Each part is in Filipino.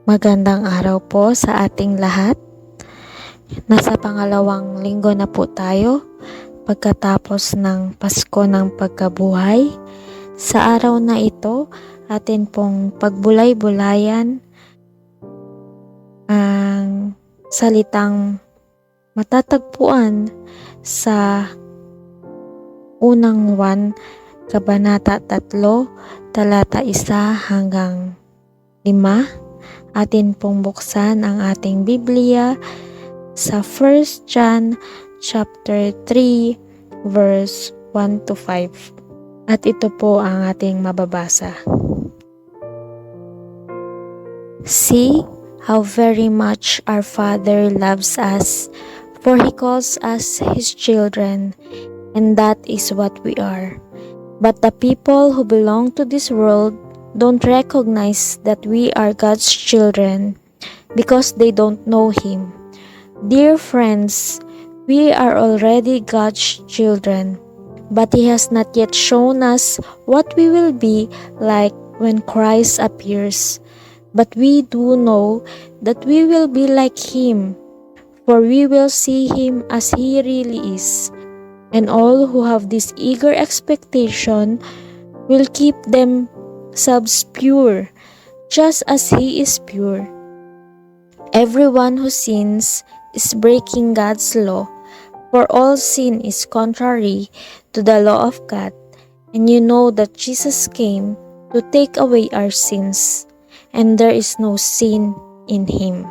Magandang araw po sa ating lahat. Nasa pangalawang linggo na po tayo pagkatapos ng Pasko ng Pagkabuhay. Sa araw na ito, atin pong pagbulay-bulayan ang salitang matatagpuan sa unang 1, Kabanata 3, talata 1 hanggang 5. Atin pong buksan ang ating Biblia sa 1 John chapter 3 verse 1 to 5. At ito po ang ating mababasa. See how very much our Father loves us, for He calls us His children, and that is what we are. But the people who belong to this world don't recognize that we are God's children because they don't know Him. Dear friends, we are already God's children, but He has not yet shown us what we will be like when Christ appears. But we do know that we will be like Him, for we will see Him as He really is. And all who have this eager expectation will keep themselves pure, just as He is pure. Everyone who sins is breaking God's law, for all sin is contrary to the law of God, and you know that Jesus came to take away our sins, and there is no sin in Him.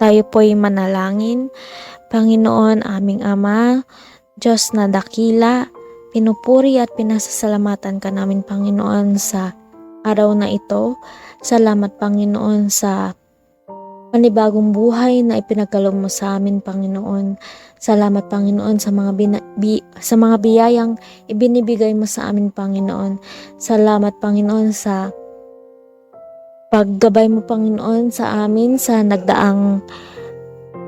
Tayo po'y manalangin. Panginoon, aming Ama, Diyos na dakila, pinupuri at pinasasalamatan ka namin, Panginoon, sa araw na ito. Salamat, Panginoon, sa panibagong buhay na ipinagkaloob mo sa amin, Panginoon. Salamat, Panginoon, sa mga biyayang ibinibigay mo sa amin, Panginoon. Salamat, Panginoon, sa paggabay mo, Panginoon, sa amin sa nagdaang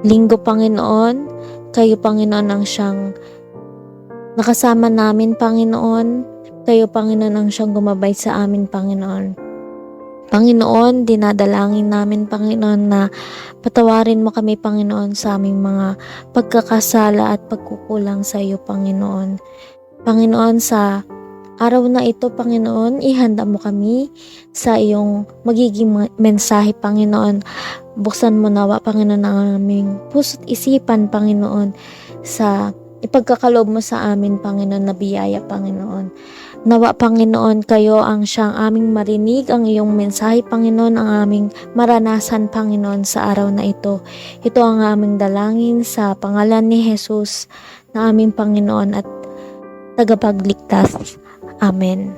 linggo, Panginoon. Kayo, Panginoon, ang siyang nakasama namin, Panginoon. Kayo, Panginoon, ang siyang gumabay sa amin, Panginoon. Panginoon, dinadalangin namin, Panginoon, na patawarin mo kami, Panginoon, sa aming mga pagkakasala at pagkukulang sa iyo, Panginoon. Panginoon, sa araw na ito, Panginoon, ihanda mo kami sa iyong magiging mensahe, Panginoon. Buksan mo nawa, Panginoon, ang aming puso't isipan, Panginoon, sa ipagkakaloob mo sa amin, Panginoon, na biyaya, Panginoon. Nawa, Panginoon, kayo ang siyang aming marinig, ang iyong mensahe, Panginoon, ang aming maranasan, Panginoon, sa araw na ito. Ito ang aming dalangin sa pangalan ni Jesus na aming Panginoon at tagapagligtas. Amen.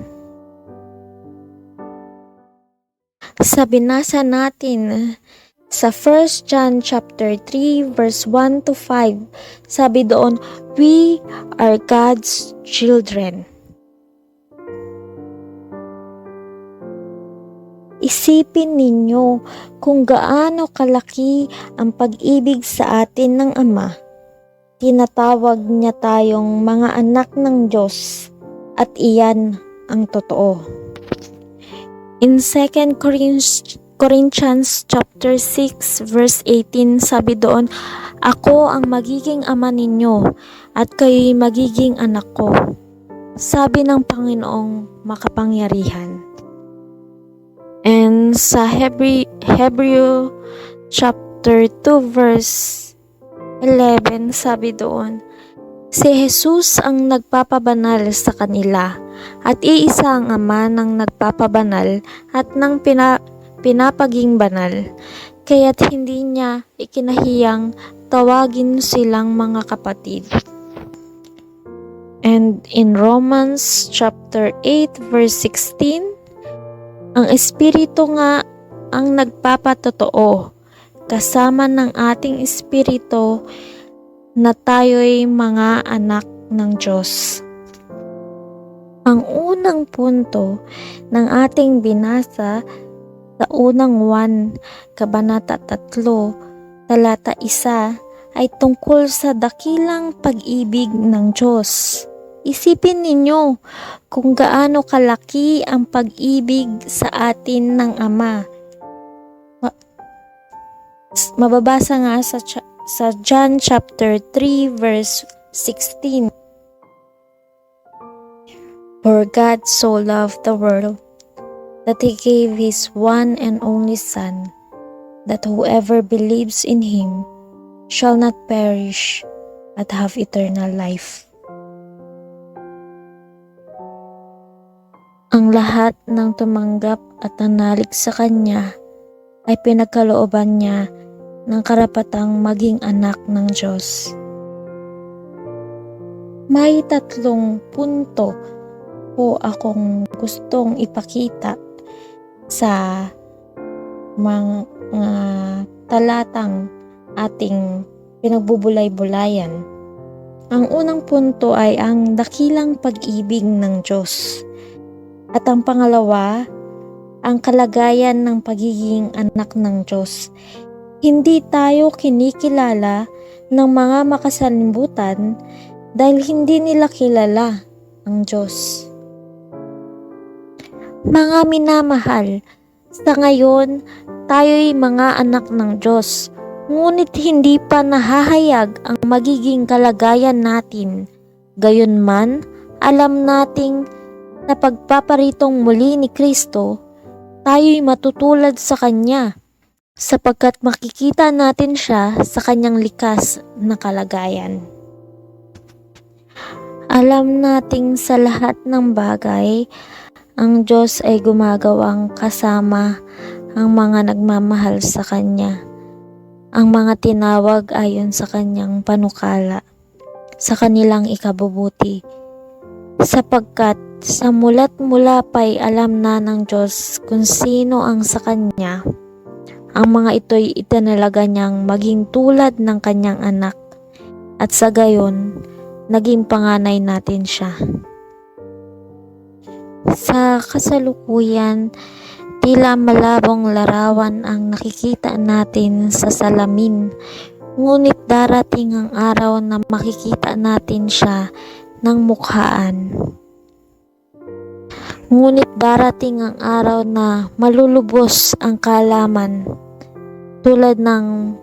Sa binasa natin sa 1 John chapter 3 verse 1 to 5, sabi doon, we are God's children. Isipin ninyo kung gaano kalaki ang pag-ibig sa atin ng Ama. Tinatawag niya tayong mga anak ng Diyos at iyan ang totoo. In 2 Corinthians chapter 6 verse 18, sabi doon, ako ang magiging ama ninyo at kayo'y magiging anak ko, sabi ng Panginoong makapangyarihan. And sa Hebrew chapter 2 verse 11, sabi doon, si Jesus ang nagpapabanal sa kanila at iisa ang Ama ng nagpapabanal at ng pinapaging banal, kaya't hindi niya ikinahiyang tawagin silang mga kapatid. And in Romans chapter 8 verse 16, ang Espiritu nga ang nagpapatotoo, kasama ng ating Espiritu na tayo'y mga anak ng Diyos. Ang unang punto ng ating binasa sa unang 1, Kabanata 3, talata 1 ay tungkol sa dakilang pag-ibig ng Diyos. Isipin ninyo kung gaano kalaki ang pag-ibig sa atin ng Ama. Mababasa nga sa John chapter 3 verse 16. For God so loved the world that He gave His one and only Son, that whoever believes in Him shall not perish but have eternal life. Ang lahat ng tumanggap at nanalig sa Kanya ay pinagkalooban niya ng karapatang maging anak ng Diyos. May 3 punto po akong gustong ipakita sa mga talatang ating pinagbubulay-bulayan. Ang unang punto ay ang dakilang pag-ibig ng Diyos. At ang pangalawa, ang kalagayan ng pagiging anak ng Diyos. Hindi tayo kinikilala ng mga makasalimutan dahil hindi nila kilala ang Diyos. Mga minamahal, sa ngayon, tayo'y mga anak ng Diyos, ngunit hindi pa nahahayag ang magiging kalagayan natin. Gayunman, alam nating sa pagpaparitong muli ni Kristo, tayo'y matutulad sa Kanya, sapagkat makikita natin siya sa Kanyang likas na kalagayan. Alam nating sa lahat ng bagay, ang Diyos ay gumagawang kasama ang mga nagmamahal sa Kanya, ang mga tinawag ayon sa Kanyang panukala, sa kanilang ikabubuti, sapagkat sa mula't mula pa'y alam na ng Diyos kung sino ang sa Kanya. Ang mga ito'y itinalaga niyang maging tulad ng Kanyang anak, at sa gayon, naging panganay natin siya. Sa kasalukuyan, tila malabong larawan ang nakikita natin sa salamin, ngunit darating ang araw na makikita natin siya ng mukhaan. Ngunit darating ang araw na malulubos ang kaalaman tulad ng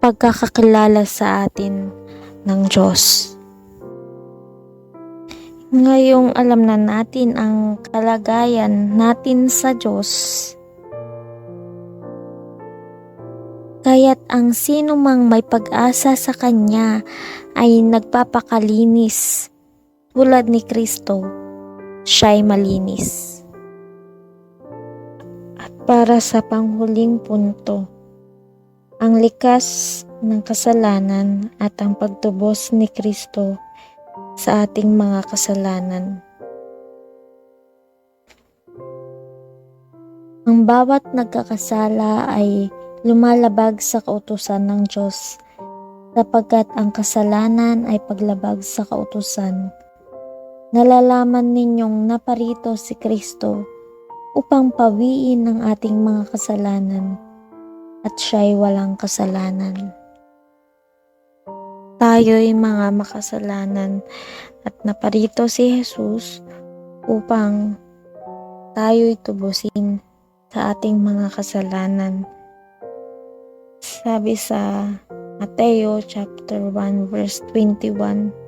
pagkakakilala sa atin ng Diyos. Ngayong alam na natin ang kalagayan natin sa Diyos, kaya't ang sino mang may pag-asa sa Kanya ay nagpapakalinis tulad ni Kristo. Siya'y malinis. At para sa panghuling punto, ang likas ng kasalanan at ang pagtubos ni Kristo sa ating mga kasalanan. Ang bawat nagkakasala ay lumalabag sa kautusan ng Diyos, sapagkat ang kasalanan ay paglabag sa kautusan. Nalalaman ninyong naparito si Kristo upang pawiin ang ating mga kasalanan, at siya'y walang kasalanan. Tayo'y mga makasalanan at naparito si Jesus upang tayo'y tubusin sa ating mga kasalanan. Sabi sa Mateo chapter 1 verse 21,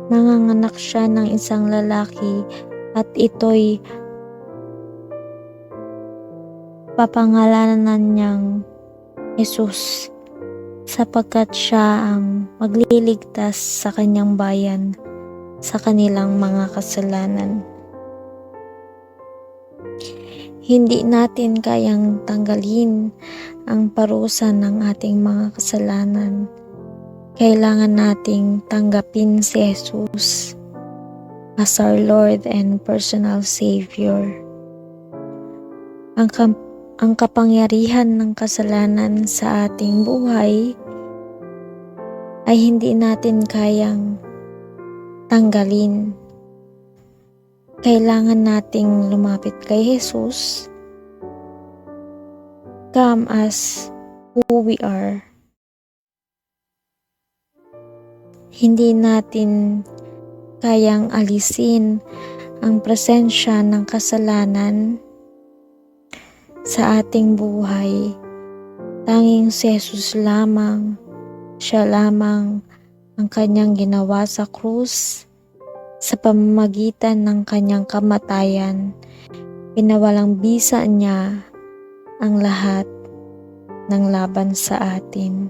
nanganganak siya ng isang lalaki at ito'y papangalanan niyang Jesus, sapagkat siya ang magliligtas sa kanyang bayan sa kanilang mga kasalanan. Hindi natin kayang tanggalin ang parusa ng ating mga kasalanan. Kailangan nating tanggapin si Jesus as our Lord and personal Savior. Ang kapangyarihan ng kasalanan sa ating buhay ay hindi natin kayang tanggalin. Kailangan nating lumapit kay Jesus. Come as who we are. Hindi natin kayang alisin ang presensya ng kasalanan sa ating buhay Tanging si Jesus lamang, siya lamang ang kanyang ginawa sa krus. Sa pamamagitan ng kanyang kamatayan, pinawalang bisa niya ang lahat ng laban sa atin.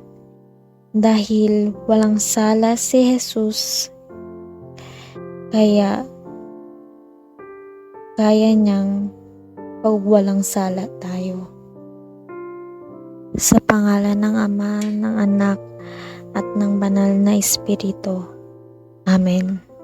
Dahil walang sala si Jesus, kaya niyang pagwalang sala tayo. Sa pangalan ng Ama, ng Anak, at ng Banal na Espiritu. Amen.